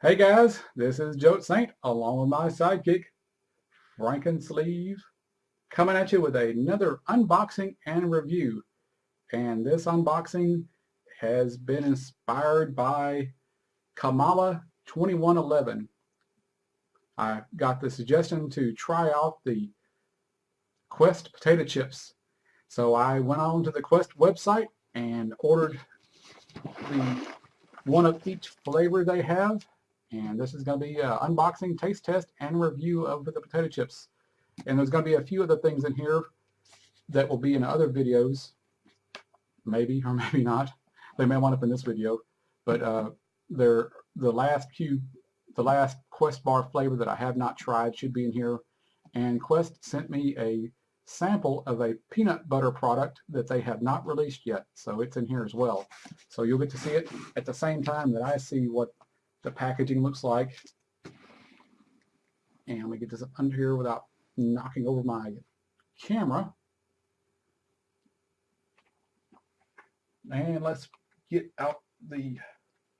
Hey guys, this is Joe Saint along with my sidekick, Frankensleeve, coming at you with another unboxing and review. And this unboxing has been inspired by Kamala 2111. I got the suggestion to try out the Quest potato chips. So I went on to the Quest website and ordered the one of each flavor they have. And this is going to be an unboxing, taste test, and review of the potato chips. And there's going to be a few other things in here that will be in other videos, maybe or maybe not. They may wind up in this video, but the last Quest bar flavor that I have not tried should be in here. And Quest sent me a sample of a peanut butter product that they have not released yet, so it's in here as well. So you'll get to see it at the same time that I see what the packaging looks like. And let me get this under here without knocking over my camera. And let's get out the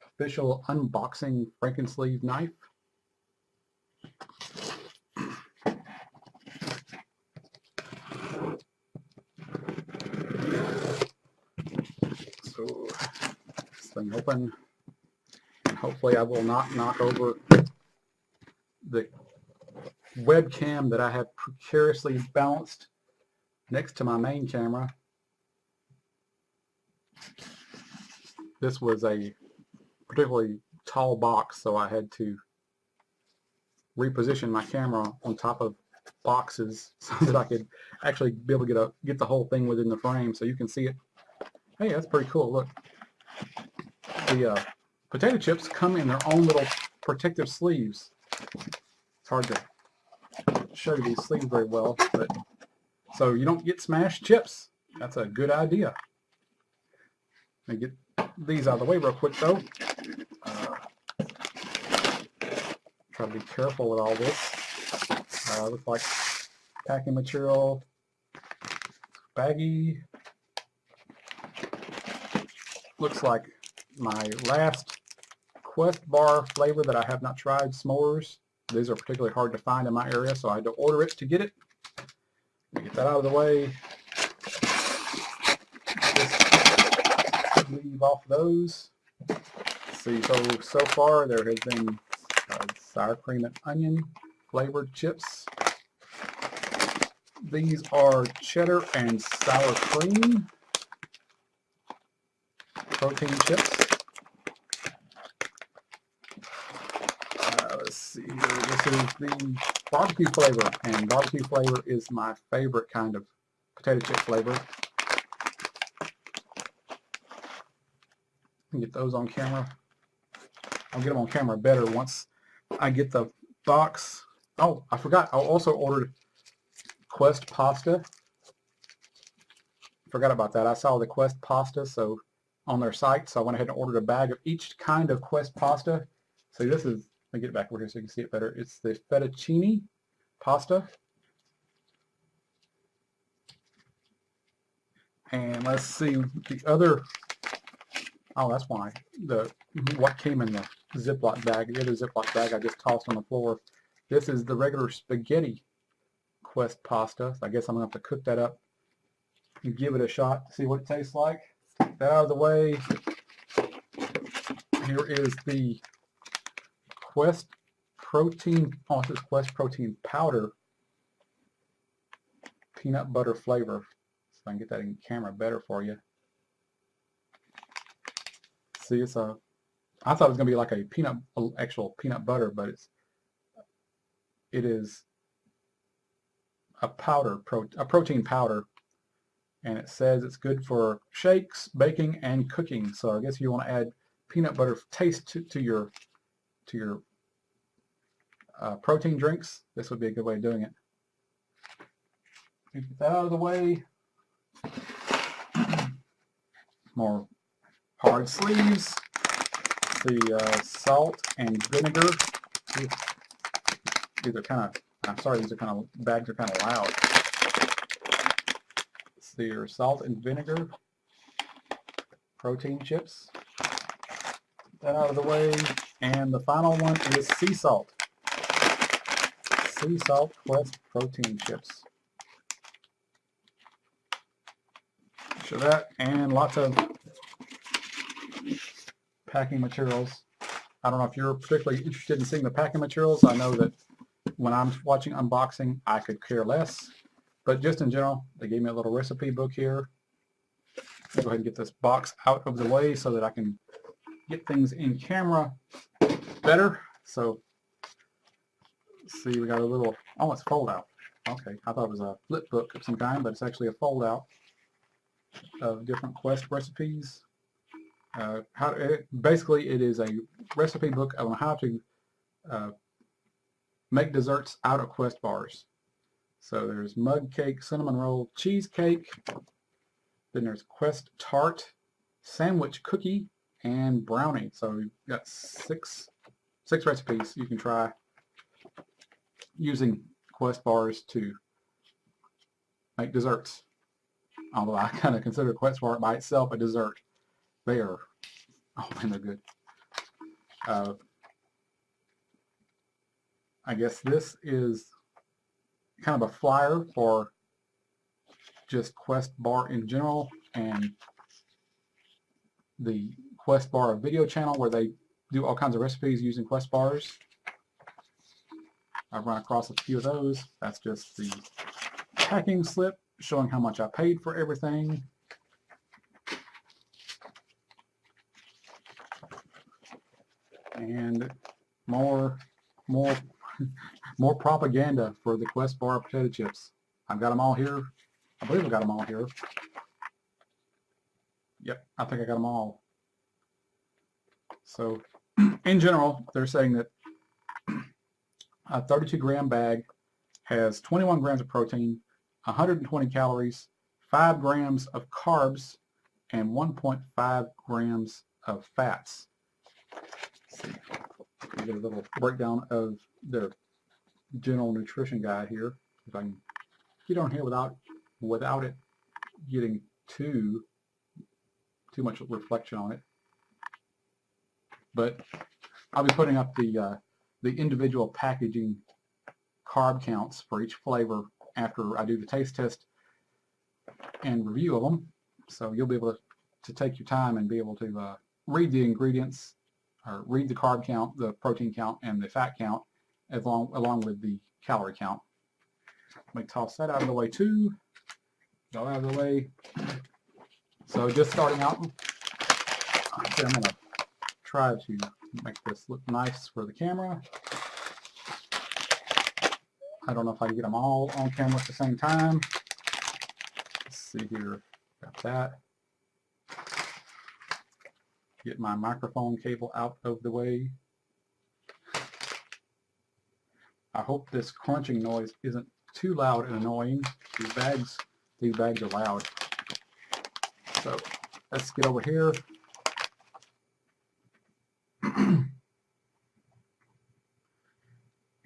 official unboxing Frankensleeve knife. So this thing open. Hopefully I will not knock over the webcam that I have precariously balanced next to my main camera. This was a particularly tall box, so I had to reposition my camera on top of boxes so that I could actually be able to get the whole thing within the frame so you can see it. Hey, that's pretty cool. Look, the potato chips come in their own little protective sleeves. It's hard to show you these sleeves very well, but so you don't get smashed chips. That's a good idea. Let me get these out of the way real quick though. Try to be careful with all this. Looks like packing material, baggy. Looks like my last Quest bar flavor that I have not tried, s'mores. These are particularly hard to find in my area, so I had to order it to get it. Let me get that out of the way. Just leave off those. Let's see, so far there has been sour cream and onion flavored chips. These are cheddar and sour cream protein chips. Let's see here. This is the barbecue flavor, and barbecue flavor is my favorite kind of potato chip flavor. Get those on camera. I'll get them on camera better once I get the box. Oh, I forgot. I also ordered Quest pasta. Forgot about that. I saw the Quest pasta on their site, so I went ahead and ordered a bag of each kind of Quest pasta. So this is, let me get it back over here so you can see it better. It's the fettuccine pasta. And let's see the other. Oh, that's why what came in the Ziploc bag. The other Ziploc bag I just tossed on the floor. This is the regular spaghetti Quest pasta. So I guess I'm gonna have to cook that up and give it a shot to see what it tastes like. Get that out of the way. Here is the Quest protein. Oh, this is Quest protein powder peanut butter flavor. So I can get that in camera better for you. See, it's a. I thought it was gonna be like a actual peanut butter, but it is a powder, a protein powder, and it says it's good for shakes, baking, and cooking. So I guess if you want to add peanut butter taste to your protein drinks, this would be a good way of doing it. Get that out of the way. More hard sleeves. The salt and vinegar. These are kind of, I'm sorry, bags are kind of loud. See your salt and vinegar protein chips. Get that out of the way. And the final one is sea salt. Sea salt Quest protein chips. Show that, and lots of packing materials. I don't know if you're particularly interested in seeing the packing materials. I know that when I'm watching unboxing, I could care less. But just in general, they gave me a little recipe book here. I'll go ahead and get this box out of the way so that I can get things in camera better. So, see, we got a little, oh, it's fold out. Okay, I thought it was a flip book of some kind, but it's actually a fold out of different Quest recipes. Basically, it is a recipe book on how to make desserts out of Quest bars. So there's mug cake, cinnamon roll, cheesecake. Then there's Quest tart, sandwich cookie, and brownie. So you've got six recipes you can try using Quest bars to make desserts. Although I kind of consider Quest bar by itself a dessert. They are, oh man, they're good. I guess this is kind of a flyer for just Quest bar in general, and the Quest bar video channel where they do all kinds of recipes using Quest bars. I've run across a few of those. That's just the packing slip showing how much I paid for everything. And more propaganda for the Quest bar potato chips. I've got them all here. I believe I've got them all here. Yep, I think I got them all. So, in general, they're saying that a 32-gram bag has 21 grams of protein, 120 calories, 5 grams of carbs, and 1.5 grams of fats. Let's see. I'll get a little breakdown of the general nutrition guide here. If I can get on here without it getting too much reflection on it. But I'll be putting up the individual packaging carb counts for each flavor after I do the taste test and review of them. So you'll be able to take your time and be able to read the ingredients, or read the carb count, the protein count, and the fat count, along with the calorie count. Let me toss that out of the way too. Go out of the way. So just starting out, I'm going to try to make this look nice for the camera. I don't know if I can get them all on camera at the same time. Let's see here. Got that. Get my microphone cable out of the way. I hope this crunching noise isn't too loud and annoying. These bags are loud. So let's get over here.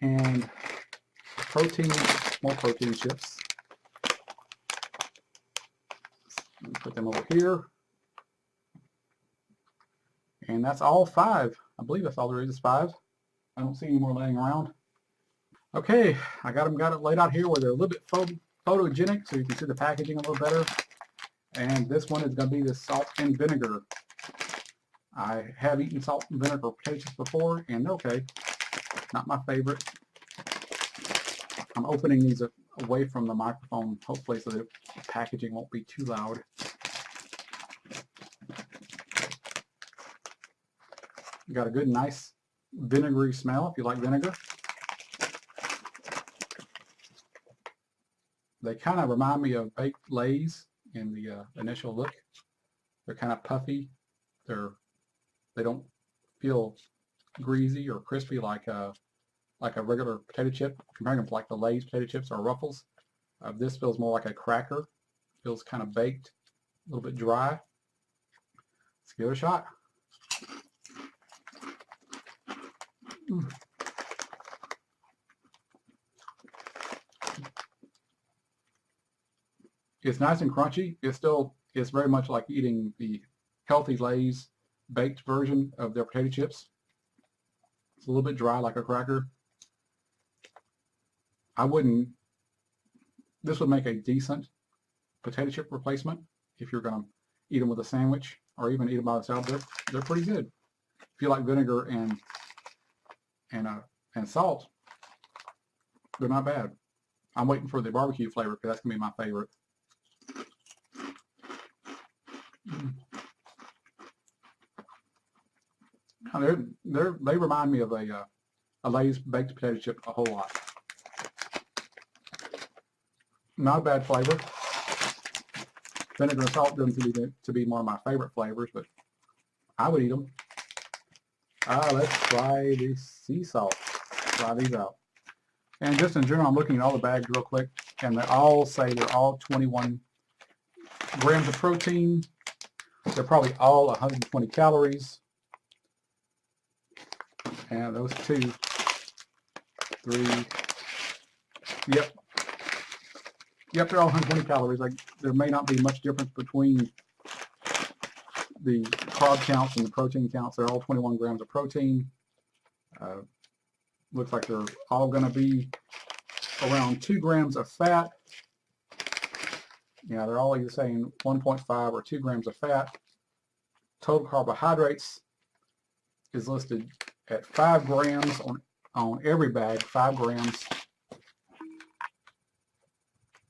And more protein chips. Put them over here. And that's all 5. I believe that's all there is 5. I don't see any more laying around. Okay, I got it laid out here where they're a little bit photogenic, so you can see the packaging a little better. And this one is going to be the salt and vinegar. I have eaten salt and vinegar potato chips before, and they're okay. Not my favorite. I'm opening these away from the microphone, hopefully, so the packaging won't be too loud. Got a good, nice vinegary smell if you like vinegar. They kind of remind me of baked Lay's in the initial look. They're kind of puffy. They don't feel greasy or crispy like a regular potato chip, comparing them to like the Lay's potato chips or Ruffles. This feels more like a cracker. Feels kind of baked, a little bit dry. Let's give it a shot. It's nice and crunchy. It's very much like eating the healthy Lay's baked version of their potato chips. It's a little bit dry like a cracker. I wouldn't, this would make a decent potato chip replacement if you're going to eat them with a sandwich or even eat them by themselves. They're pretty good. If you like vinegar and salt, they're not bad. I'm waiting for the barbecue flavor because that's going to be my favorite. They remind me of a Lay's baked potato chip a whole lot. Not a bad flavor. Vinegar and salt doesn't seem to be one of my favorite flavors, but I would eat them. Let's try the sea salt. Try these out. And just in general, I'm looking at all the bags real quick, and they all say they're all 21 grams of protein. They're probably all 120 calories. And those 2, 3, yep, they're all 120 calories. Like, there may not be much difference between the carb counts and the protein counts. They're all 21 grams of protein. Looks like they're all going to be around 2 grams of fat. Yeah, they're all either saying 1.5 or 2 grams of fat. Total carbohydrates is listed at 5 grams on every bag, 5 grams.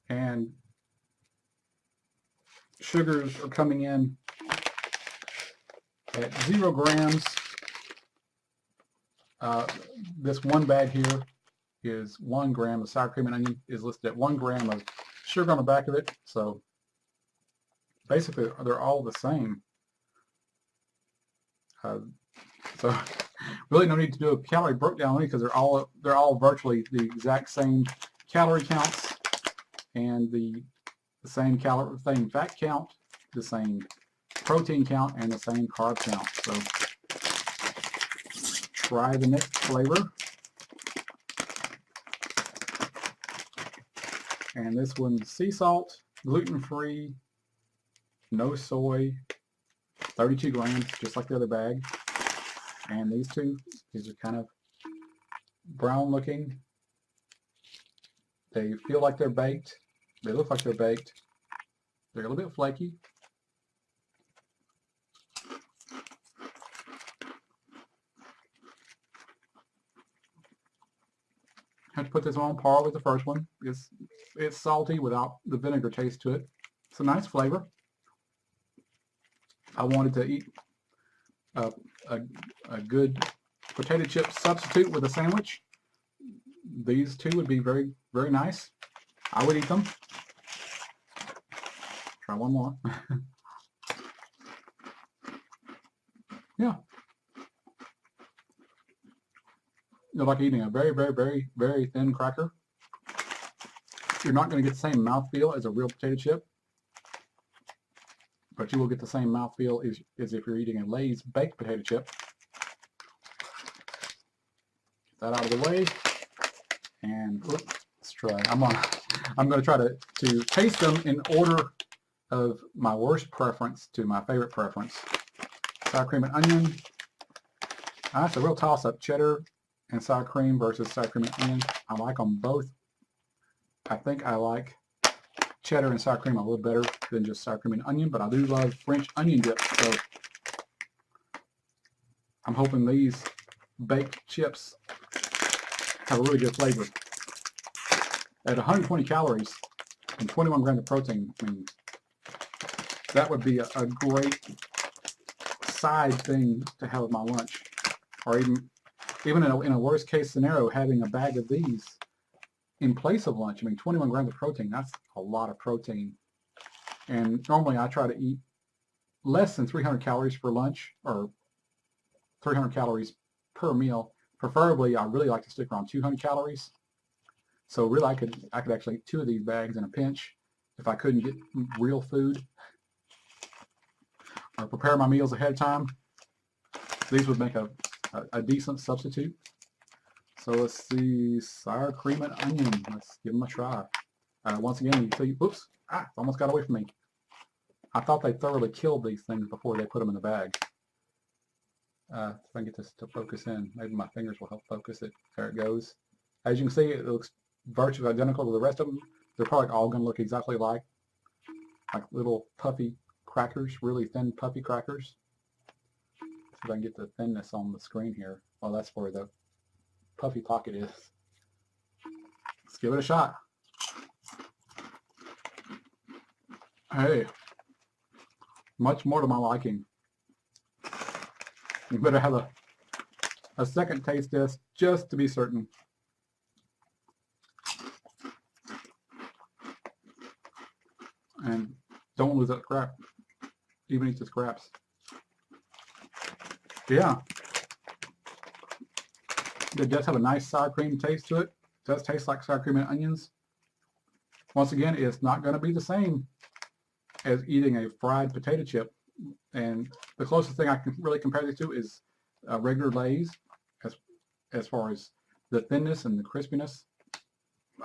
And sugars are coming in at 0 grams. This one bag here is 1 gram of sour cream and onion is listed at 1 gram of sugar on the back of it. So basically they're all the same. So really no need to do a calorie breakdown because they're all virtually the exact same calorie counts and the same fat count, the same protein count, and the same carb count. So try the next flavor. And this one's sea salt, gluten-free, no soy, 32 grams, just like the other bag. And these are kind of brown looking. They feel like they're baked. They look like they're baked. They're a little bit flaky. Have to put this on par with the first one. It's salty without the vinegar taste to it. It's a nice flavor. I wanted to eat a good potato chip substitute with a sandwich. These two would be very, very nice. I would eat them. Try one more. Yeah. They're like eating a very, very, very, very thin cracker. You're not going to get the same mouthfeel as a real potato chip, but you will get the same mouthfeel as if you're eating a Lay's baked potato chip. Get that out of the way, and let's try. I'm going to try to taste them in order of my worst preference to my favorite preference. Sour cream and onion. That's a real toss-up. Cheddar and sour cream versus sour cream and onion. I like them both. I think I like cheddar and sour cream a little better than just sour cream and onion, but I do love French onion dip, so I'm hoping these baked chips have a really good flavor. At 120 calories and 21 grams of protein, I mean, that would be a great side thing to have with my lunch, or even in a worst case scenario, having a bag of these in place of lunch. I mean, 21 grams of protein, that's a lot of protein. And normally I try to eat less than 300 calories for lunch, or 300 calories per meal. Preferably, I really like to stick around 200 calories. So really, I could actually eat 2 of these bags in a pinch if I couldn't get real food or prepare my meals ahead of time. These would make a decent substitute. So let's see, sour cream and onion. Let's give them a try. Once again, oops, almost got away from me. I thought they thoroughly killed these things before they put them in the bag. If I can get this to focus in, maybe my fingers will help focus it. There it goes. As you can see, it looks virtually identical to the rest of them. They're probably all going to look exactly like little puffy crackers, really thin puffy crackers. See if I can get the thinness on the screen here. Well, that's where the puffy pocket is. Let's give it a shot. Hey, much more to my liking. You better have a second taste test just to be certain. And don't lose that scrap. Even eat the scraps. Yeah. It does have a nice sour cream taste to it. It does taste like sour cream and onions. Once again, it's not going to be the same as eating a fried potato chip. And the closest thing I can really compare these to is regular Lay's as far as the thinness and the crispiness.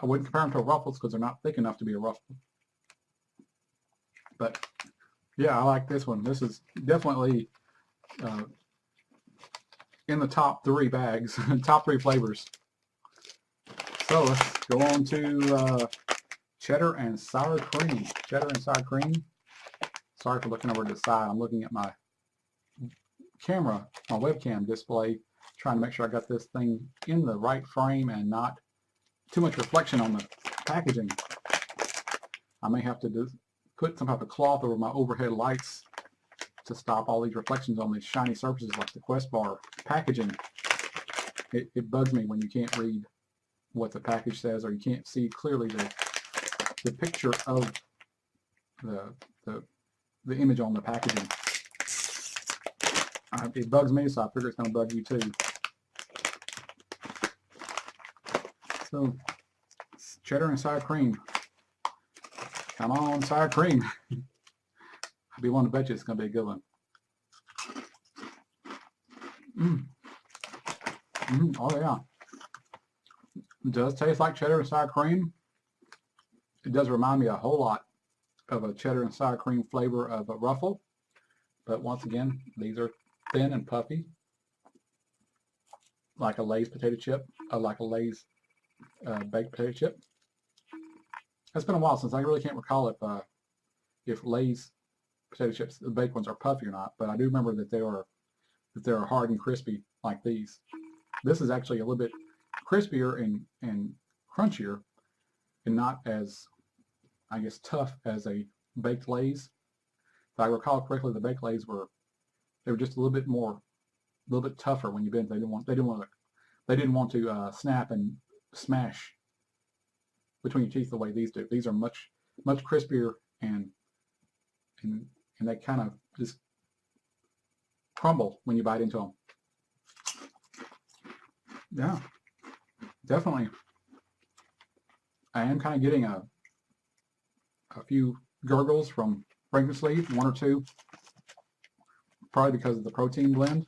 I wouldn't compare them to Ruffles because they're not thick enough to be a Ruffle. But yeah, I like this one. This is definitely in the top 3 bags, top 3 flavors. So let's go on to cheddar and sour cream. Cheddar and sour cream. Sorry for looking over to the side. I'm looking at my camera, my webcam display, trying to make sure I got this thing in the right frame and not too much reflection on the packaging. I may have to put some type of cloth over my overhead lights to stop all these reflections on these shiny surfaces like the Quest bar packaging. It bugs me when you can't read what the package says or you can't see clearly the picture of the image on the packaging. It bugs me, so I figure it's going to bug you too. So, cheddar and sour cream. Come on, sour cream. I'd be willing to bet you it's going to be a good one. Oh yeah. It does taste like cheddar and sour cream. It does remind me a whole lot of a cheddar and sour cream flavor of a Ruffle. But once again, these are thin and puffy. Like a Lay's potato chip. Like a Lay's baked potato chip. It's been a while since I really can't recall if Lay's potato chips, the baked ones, are puffy or not. But I do remember that they are hard and crispy like these. This is actually a little bit crispier and crunchier, and not as, I guess, tough as a baked Lay's. If I recall correctly, the baked Lay's were just a little bit tougher when you bit. They didn't want to snap and smash between your teeth the way these do. These are much crispier and they kind of just crumble when you bite into them. Yeah, definitely. I am kind of getting a few gurgles from Frankensleeve, 1 or 2, probably because of the protein blend.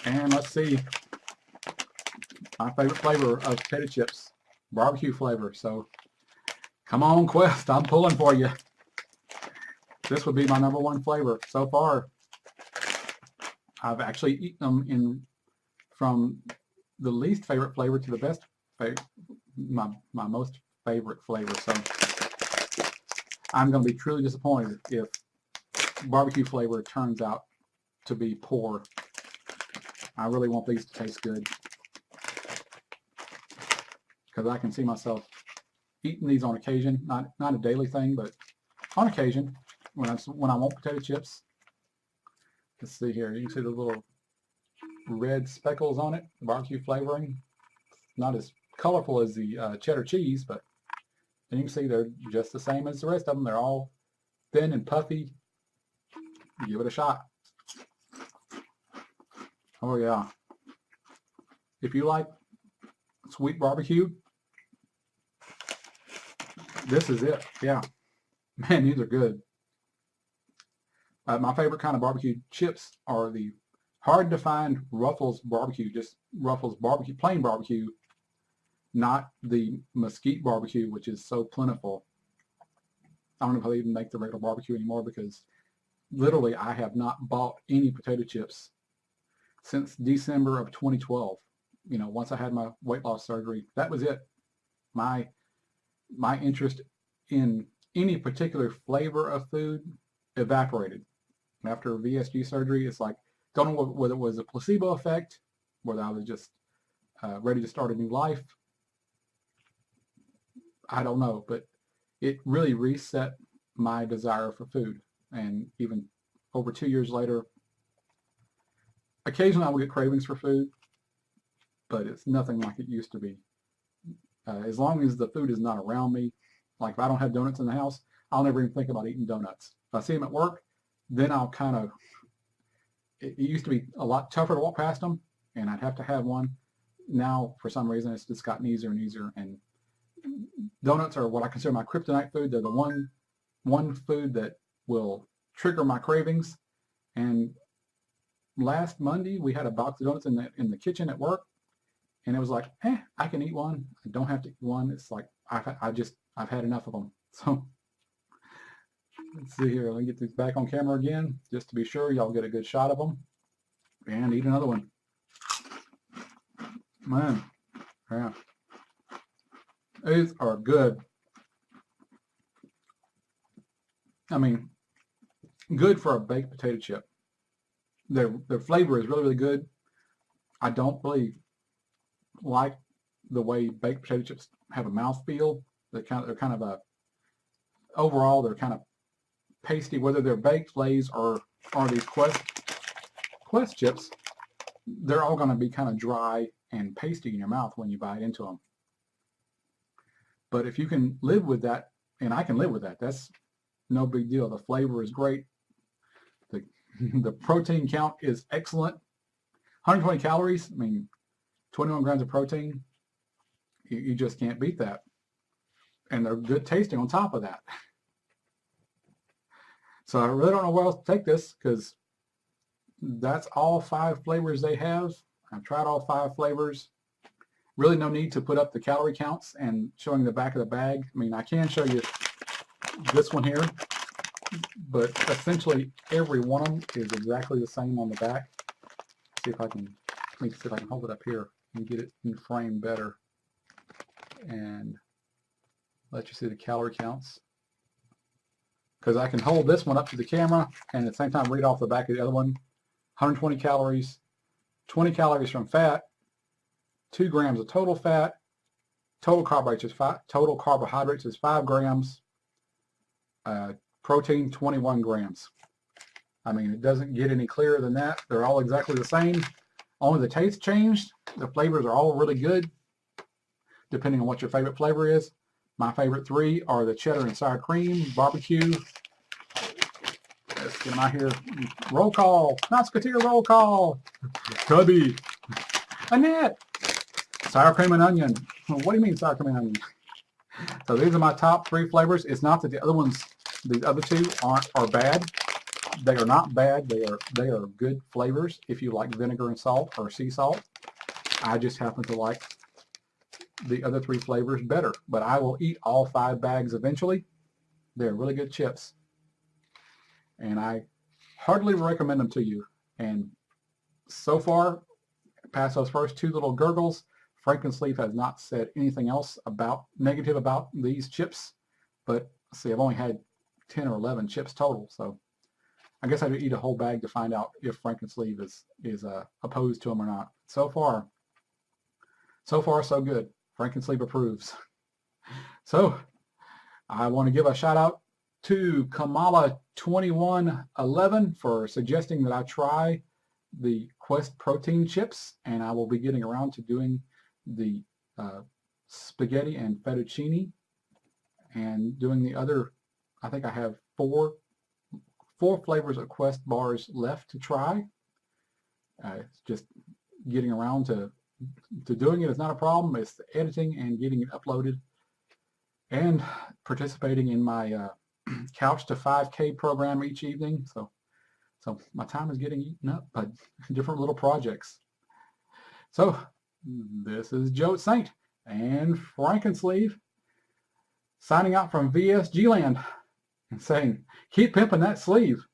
And let's see, my favorite flavor of potato chips, barbecue flavor. So come on, Quest, I'm pulling for you. This would be my #1 flavor. So far, I've actually eaten them from the least favorite flavor to the best favorite, my most favorite flavor. So I'm going to be truly disappointed if barbecue flavor turns out to be poor. I really want these to taste good because I can see myself eating these on occasion, not a daily thing, but on occasion when I want potato chips. Let's see here. You can see the little red speckles on it, the barbecue flavoring. Not as colorful as the cheddar cheese, but and you can see they're just the same as the rest of them. They're all thin and puffy. Give it a shot. Oh yeah. If you like sweet barbecue, this is it. Yeah. Man, these are good. My favorite kind of barbecue chips are the hard to find Ruffles barbecue, just Ruffles barbecue, plain barbecue, not the mesquite barbecue, which is so plentiful. I don't know if they even make the regular barbecue anymore, because literally I have not bought any potato chips since December of 2012. You know, once I had my weight loss surgery, that was it. My interest in any particular flavor of food evaporated. After VSG surgery, it's like, don't know whether it was a placebo effect, whether I was just ready to start a new life. I don't know, but it really reset my desire for food. And even over 2 years later, occasionally I will get cravings for food, but it's nothing like it used to be. As long as the food is not around me, like if I don't have donuts in the house, I'll never even think about eating donuts. If I see them at work, then I'll kind of, it used to be a lot tougher to walk past them, and I'd have to have one. Now, for some reason, it's just gotten easier and easier, and donuts are what I consider my kryptonite food. They're the one food that will trigger my cravings. And last Monday, we had a box of donuts in the kitchen at work, and it was like, I can eat one. I don't have to eat one. It's like I've had enough of them. So let's see here. Let me get these back on camera again, just to be sure y'all get a good shot of them, and eat another one. Man, yeah, these are good. I mean, good for a baked potato chip. Their flavor is really, really good. I don't really like the way baked potato chips have a mouthfeel. They're kind of a, overall they're kind of pasty. Whether they're baked Lay's or these Quest chips, they're all going to be kind of dry and pasty in your mouth when you bite into them. But if you can live with that, and I can live with that, that's no big deal. The flavor is great. The protein count is excellent. 120 calories. I mean, 21 grams of protein. You just can't beat that. And they're good tasting on top of that. So I really don't know where else to take this, because that's all 5 flavors they have. I've tried all 5 flavors. Really no need to put up the calorie counts and showing the back of the bag. I mean, I can show you this one here, but essentially every one of them is exactly the same on the back. Let me see if I can hold it up here and get it in frame better and let you see the calorie counts. Because I can hold this one up to the camera and at the same time read off the back of the other one. 120 calories, 20 calories from fat, 2 grams of total fat, total carbohydrates is 5 grams, protein 21 grams. I mean, it doesn't get any clearer than that. They're all exactly the same. Only the taste changed. The flavors are all really good, depending on what your favorite flavor is. My favorite 3 are the cheddar and sour cream, barbecue. Let's get them out here. Roll call. Musketeer roll call. Cubby. Annette. Sour cream and onion. What do you mean sour cream and onion? So these are my top 3 flavors. It's not that the other ones, these other 2 are bad. They are not bad. They are good flavors if you like vinegar and salt or sea salt. I just happen to like the other 3 flavors better. But I will eat all 5 bags eventually. They're really good chips. And I heartily recommend them to you. And so far, past those first 2 little gurgles, Frankensleeve has not said anything else negative about these chips. But see, I've only had 10 or 11 chips total. So I guess I have to eat a whole bag to find out if Frankensleeve is opposed to them or not. So far, so good. Frankensleeve approves. So I want to give a shout out to Kamala2111 for suggesting that I try the Quest protein chips, and I will be getting around to doing the spaghetti and fettuccine and doing the other. I think I have 4 flavors of Quest bars left to try. It's just getting around to doing it is not a problem. It's the editing and getting it uploaded and participating in my Couch to 5K program each evening. So my time is getting eaten up by different little projects. So this is Joe Saint and Frankensleeve signing out from VSG land. and saying, keep pimping that sleeve.